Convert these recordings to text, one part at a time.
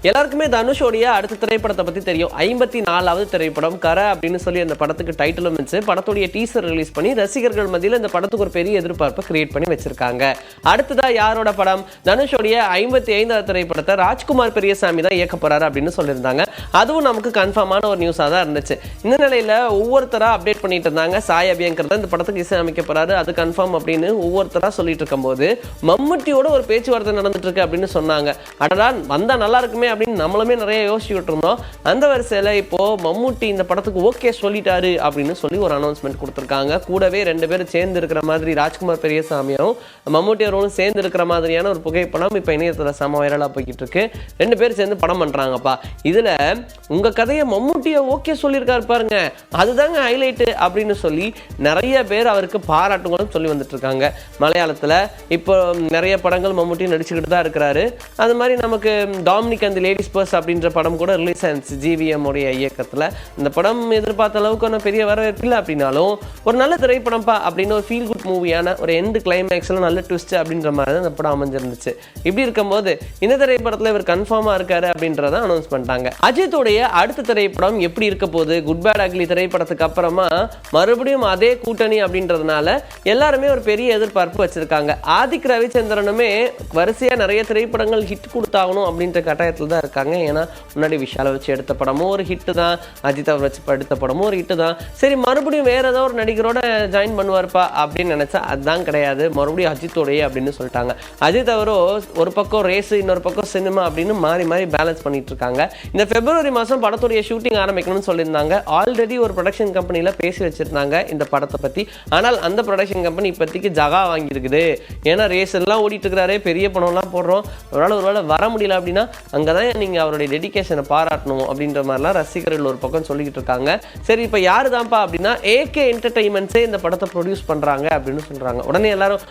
எல்லாருக்குமே தனுஷோடைய அடுத்த திரைப்படத்தை பத்தி தெரியும். 54வது திரைப்படம் கர அப்படின்னு சொல்லி அந்த படத்துக்கு டைட்டிலும் இருந்துச்சு. படத்துடைய டீசர் ரிலீஸ் பண்ணி ரசிகர்கள் மத்தியில் இந்த படத்துக்கு ஒரு பெரிய எதிர்பார்ப்பை கிரியேட் பண்ணி வச்சிருக்காங்க. அடுத்ததா யாரோட படம்? தனுஷோடைய 55வது திரைப்படத்தை ராஜ்குமார் பெரியசாமி தான் இயக்க போறாரு அப்படின்னு சொல்லியிருந்தாங்க. அதுவும் நமக்கு கன்ஃபார்மான ஒரு நியூஸா தான் இருந்துச்சு. இந்த நிலையில ஒவ்வொருத்தரா அப்டேட் பண்ணிட்டு இருந்தாங்க. சாய் அபியங்கர் தான் இந்த படத்துக்கு இசை அமைக்க போறாரு, அது கன்ஃபார்ம் அப்படின்னு ஒவ்வொருத்தரா சொல்லிட்டு இருக்கும்போது மம்முட்டியோட ஒரு பேச்சுவார்த்தை நடந்துட்டு இருக்கு அப்படின்னு சொன்னாங்க. அடடா வந்தா நல்லா இருக்குமே அப்படின்னு நம்மளுமே நிறைய யோசிச்சுட்டு இருந்தோம். அந்த வரிசையில் இப்போ மம்முட்டி இந்த படத்துக்கு ஓகே சொல்லிட்டாரு அப்படின்னு சொல்லி ஒரு அனௌன்ஸ்மெண்ட் கொடுத்துருக்காங்க. கூடவே 2 பேரும் சேர்ந்து இருக்கிற மாதிரி ராஜ்குமார் பெரியசாமியும் மம்முட்டி அவர்களும் சேர்ந்து இருக்கிற மாதிரியான ஒரு புகைப்படம் இப்போ இணையத்தில் செம வைரலாக போய்கிட்டு இருக்கு. 2 பேரும் சேர்ந்து படம் பண்ணுறாங்கப்பா. இதில் உங்கள் கதையை மம்முட்டியை ஓகே சொல்லியிருக்காரு பாருங்க, அதுதாங்க ஹைலைட்டு அப்படின்னு சொல்லி நிறைய பேர் அவருக்கு பாராட்டுங்களும் சொல்லி வந்துட்டு இருக்காங்க. மலையாளத்தில் இப்போ நிறைய படங்கள் மம்முட்டி நடிச்சுக்கிட்டு தான் இருக்கிறாரு. அது மாதிரி நமக்கு டாமினிக் அந்த லேடிஸ் பர்ஸ் அப்படின்ற படம் கூட ரிலீஸ் ஆச்சு ஜிவிஎம் உடைய இயக்கத்தில். இந்த படம் எதிர்பார்த்த அளவுக்கு ஒன்றும் பெரிய வரவேற்பு இல்லை அப்படின்னாலும் ஒரு நல்ல திரைப்படம்ப்பா அப்படின்னு ஒரு ஃபீல் குட் மூவியான ஒரு எண்டு கிளைமேக்ஸில் நல்ல ட்விஸ்ட் அப்படின்ற மாதிரி தான் இந்த படம் அமைஞ்சிருந்துச்சு. இப்படி இருக்கும்போது இந்த திரைப்படத்தில் இவர் கன்ஃபார்மாக இருக்காரு அப்படின்றத அனௌன்ஸ் பண்ணிட்டாங்க. அஜித்துடைய அடுத்த திரைப்படம் எப்படி இருக்க போகுது? குட் பேட் அக்லி திரைப்படத்துக்கு அப்புறமா மறுபடியும் அதே கூட்டணி அப்படின்றதுனால எல்லாருமே ஒரு பெரிய எதிர்பார்ப்பு வச்சிருக்காங்க. ஆதிக் ரவிச்சந்திரனுமே வரிசையா நிறைய திரைப்படங்கள் ஹிட் கொடுத்தாகணும் அப்படின்ற கட்டாயத்தில் தான் இருக்காங்க. ஏன்னா முன்னாடி விஷாலை வச்சு எடுத்த படமும் ஒரு ஹிட்டு தான், அஜித் அவர் வச்சு எடுத்த படமும் ஒரு ஹிட்டு தான். சரி மறுபடியும் வேற ஏதோ ஒரு நடிகரோட ஜாயின் பண்ணுவார்ப்பா அப்படின்னு நினைச்சா அதுதான் கிடையாது. மறுபடியும் அஜித்தோடைய அப்படின்னு சொல்லிட்டாங்க. அஜித் அவரோ ஒரு பக்கம் ரேஸ் இன்னொரு பக்கம் சினிமா அப்படின்னு மாறி மாறி பேலன்ஸ் பண்ணிட்டு இருக்காங்க. இந்த பிப்ரவரி மாதம் படத்துடைய ஷூட்டிங் ஆரம்பிக்கணும்னு சொல்லியிருந்தாங்க. ஆல்ரெடி ஒரு ப்ரொடக்ஷன் கம்பெனியில் பேசி வச்சிருந்தாங்க இந்த படத்தை பற்றி. ஆனால் அந்த ப்ரொடக்ஷன் கம்பெனி இப்போதைக்கு ஜகா வாங்கியிருக்குது. ஏன்னா ரேஸ் எல்லாம் ஓடிட்டு இருக்கிறாரு, பெரிய படம்லாம் போடுறோம், ஒருவேளை வர முடியல அப்படின்னா அங்கே தான் நீங்கள் அவருடைய டெடிகேஷனை பாராட்டணும் அப்படின்ற மாதிரிலாம் ரசிகர்கள் ஒரு பக்கம் சொல்லிக்கிட்டு இருக்காங்க. சரி இப்போ யாரு தான்ப்பா அப்படின்னா ஏகே என்டர்டைன்மெண்ட்ஸே இந்த படத்தை ப்ரொடியூஸ் பண்ணுறாங்க அப்படின்னு சொல்கிறாங்க. உடனே எல்லாரும்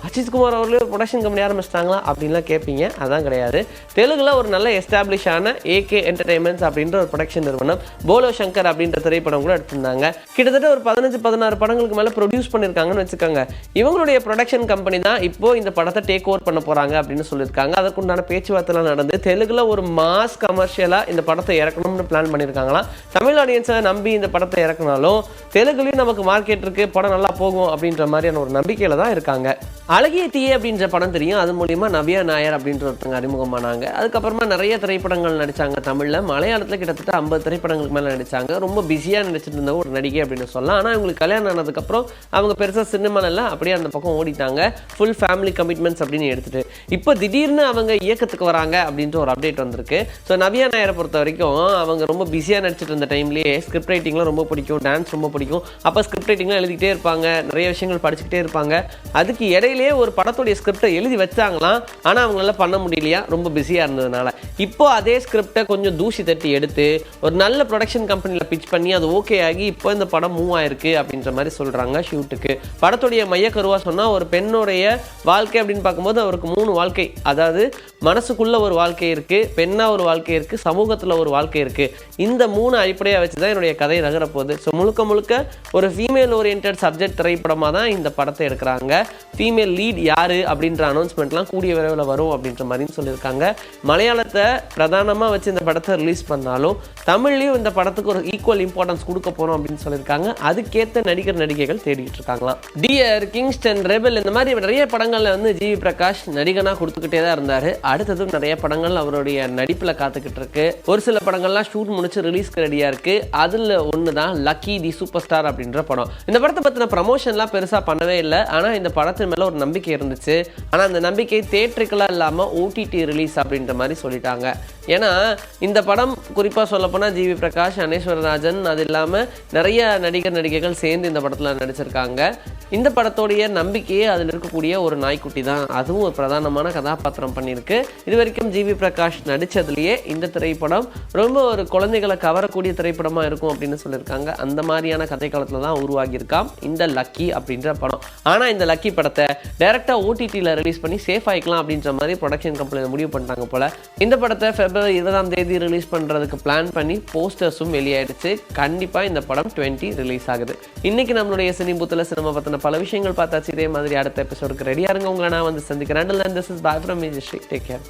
அஜித் குமார் அவர்களே ப்ரொடக்ஷன் கம்பெனி ஆரம்பிச்சிட்டாங்களா அப்படின்லாம் கேட்பீங்க. அதான் கிடையாது. தெலுங்குல ஒரு நல்ல எஸ்டாப்ளிஷ் ஆன ஏகே என்டர்டைன்மெண்ட்ஸ் அப்படின்ற ஒரு ப்ரொடக்ஷன் நிறுவனம் போலோ சங்கர் அப்படின்ற திரைப்படம் கூட எடுத்திருந்தாங்க. கிட்டத்தட்ட ஒரு 15-16 படங்களுக்கு மேலே ப்ரொடியூஸ் பண்ணியிருக்காங்கன்னு வச்சுக்கோங்க. இவங்களுடைய ப்ரொடக்ஷன் கம்பெனி தான் இப்போ இந்த படத்தை டேக் ஓவர் பண்ண போகிறாங்க அப்படின்னு சொல்லியிருக்காங்க. அதற்குண்டான பேச்சுவார்த்தைலாம் நடந்து தெலுங்குல ஒரு மாஸ் கமர்ஷியலா இந்த படத்தை இறக்கணும்னு பிளான் பண்ணியிருக்காங்களாம். தமிழ் ஆடியன்ஸை நம்பி இந்த படத்தை இறக்கினாலும் தெலுங்குலையும் நமக்கு மார்க்கெட் இருக்கு, படம் நல்லா போகும் அப்படின்ற மாதிரியான ஒரு நம்பிக்கையில தான் இருக்காங்க. அழகிய தீயே அப்படின்ற படம் தெரியும். அது மூலியமா நவ்யா நாயர் அப்படின்ற ஒருத்தங்க அறிமுகமானாங்க. அதுக்கப்புறமா நிறைய திரைப்படங்கள் நடிச்சாங்க தமிழ்ல. மலையாளத்தில் கிட்டத்தட்ட 50 திரைப்படங்களுக்கு மேலே நடிச்சாங்க. ரொம்ப பிஸியாக நடிச்சிட்டு இருந்த ஒரு நடிகை அப்படின்னு சொல்லலாம். ஆனால் அவங்களுக்கு கல்யாணம் ஆனதுக்கப்புறம் அவங்க பெருசாக சினிமாலெல்லாம் அப்படியே அந்த பக்கம் ஓடிட்டாங்க. ஃபுல் ஃபேமிலி கமிட்மெண்ட்ஸ் அப்படின்னு எடுத்துட்டு இப்போ திடீர்னு அவங்க இயக்கத்துக்கு வராங்க அப்படின்ற ஒரு அப்டேட் வந்திருக்கு. ஸோ நவ்யா நாயரை பொறுத்த வரைக்கும் அவங்க ரொம்ப பிஸியாக நடிச்சிட்டு இருந்த டைம்லேயே ஸ்கிரிப்ட் ரைட்டிங்லாம் ரொம்ப பிடிக்கும், டான்ஸ் ரொம்ப பிடிக்கும். அப்போ ஸ்கிரிப்ட் ரைட்டிங்லாம் எழுதிக்கிட்டே இருப்பாங்க, நிறைய விஷயங்கள் படிச்சுக்கிட்டே இருப்பாங்க. அதுக்கு இடையிலேயே ஒரு படத்துடைய ஸ்கிரிப்டை எழுதி வச்சாங்களாம். ஆனால் அவங்களால பண்ண முடியலையா, ரொம்ப பிஸியாக இருந்ததுனால. இப்போ அதே ஸ்கிரிப்டை கொஞ்சம் தூசி தட்டி எடுத்து ஒரு நல்ல ப்ரொடக்ஷன் கம்பெனியில் பிச் பண்ணி அது ஓகே ஆகி இப்போ இந்த படம் மூவ் ஆயிருக்கு அப்படின்ற மாதிரி சொல்கிறாங்க ஷூட்டுக்கு. படத்துடைய மையக்கருவாக சொன்னால் ஒரு பெண்ணுடைய வாழ்க்கை அப்படின்னு பார்க்கும்போது அவருக்கு 3 வாழ்க்கை, அதாவது மனசுக்குள்ள ஒரு வாழ்க்கை இருக்குது, பெண்ணா ஒரு வாழ்க்கை இருக்குது, சமூகத்தில் ஒரு வாழ்க்கை இருக்குது. இந்த 3 அடிப்படையாக வச்சு தான் என்னுடைய கதை நகரப்போகுது. ஸோ முழுக்க முழுக்க ஒரு ஃபீமேல் ஓரியன்ட் சப்ஜெக்ட் திரைப்படமாக தான் இந்த படத்தை எடுக்கிறாங்க. ஃபீமேல் லீட் யாரு அப்படின்ற அனௌன்ஸ்மெண்ட்லாம் கூடிய விரைவில் வரும் அப்படின்ற மாதிரின்னு சொல்லியிருக்காங்க. மலையாளத்தை பிரதானமாக வச்சு இந்த படத்தை ரிலீஸ் பண்ணாலும் தமிழ்லையும் இந்த படத்துக்கு ஒரு ஈக்குவல் இம்பார்ட்டன்ஸ் கொடுக்க போகிறோம் அப்படின்னு சொல்லியிருக்காங்க. அதுக்கேற்ற நடிகைகள் தேடிட்டு இருக்காங்களாம். டியர், கிங்ஸ்டன், ரெபல் இந்த மாதிரி நிறைய படங்களில் வந்து ஜிவி பிரகாஷ் நடிகனாக கொடுத்துக்கிட்டே தான் இருந்தார். அடுத்ததும் நிறைய படங்கள் அவருடைய நடிப்பில் காத்துக்கிட்டு இருக்கு. ஒரு சில படங்கள்லாம் ஷூட் முடிச்சு ரிலீஸ்க்கு ரெடியாக இருக்கு. அதில் ஒன்று தான் லக்கி தி சூப்பர் ஸ்டார் அப்படின்ற படம். இந்த படத்தை பற்றின ப்ரமோஷன்லாம் பெருசாக பண்ணவே இல்லை. ஆனால் இந்த படத்தின் மேலே ஒரு நம்பிக்கை இருந்துச்சு. ஆனால் அந்த நம்பிக்கை தியேட்டருக்கெல்லாம் இல்லாமல் ஓடிடி ரிலீஸ் அப்படின்ற மாதிரி சொல்லிட்டாங்க. ஏன்னா இந்த படம் குறிப்பாக சொல்லப்போனால் ஜிவி பிரகாஷ், அனேஸ்வரராஜன், அது இல்லாமல் நிறைய நடிகைகள் சேர்ந்து இந்த படத்தில் நடிச்சிருக்காங்க. இந்த படத்தோடைய நம்பிக்கையே அதில் இருக்கக்கூடிய ஒரு நாய்க்குட்டி தான். அதுவும் ஒரு பிரதானமான கதாபாத்திரம் பண்ணியிருக்கு. இது வரைக்கும் ஜிவி பிரகாஷ் நடித்ததுலேயே இந்த திரைப்படம் ரொம்ப ஒரு குழந்தைகளை கவரக்கூடிய திரைப்படமாக இருக்கும் அப்படின்னு சொல்லியிருக்காங்க. அந்த மாதிரியான கதை காலத்தில் தான் உருவாகியிருக்காம் இந்த லக்கி அப்படின்ற படம். ஆனால் இந்த லக்கி படத்தை டைரெக்டாக ஓடிடியில் ரிலீஸ் பண்ணி சேஃப் ஆகிக்கலாம் அப்படின்ற மாதிரி ப்ரொடக்ஷன் கம்பெனியில் முடிவு பண்ணிட்டாங்க போல். இந்த படத்தை பிப்ரவரி 20ஆம் தேதி ரிலீஸ் பண்ணுறதுக்கு பிளான் பண்ணி போஸ்டர்ஸும் வெளியாயிடுச்சு. கண்டிப்பாக இந்த படம் 20 ரிலீஸ் ஆகுது. இன்னைக்கு நம்மளுடைய சினிபூத்தில் சினிமா பற்றின பல விஷயங்கள் பார்த்தாச்சு. இதே மாதிரி அடுத்த எபிசோடுக்கு ரெடியாக இருங்க. உங்களை நான் வந்து சந்திக்கிறேன். This is bye from me, Jashri. Take care.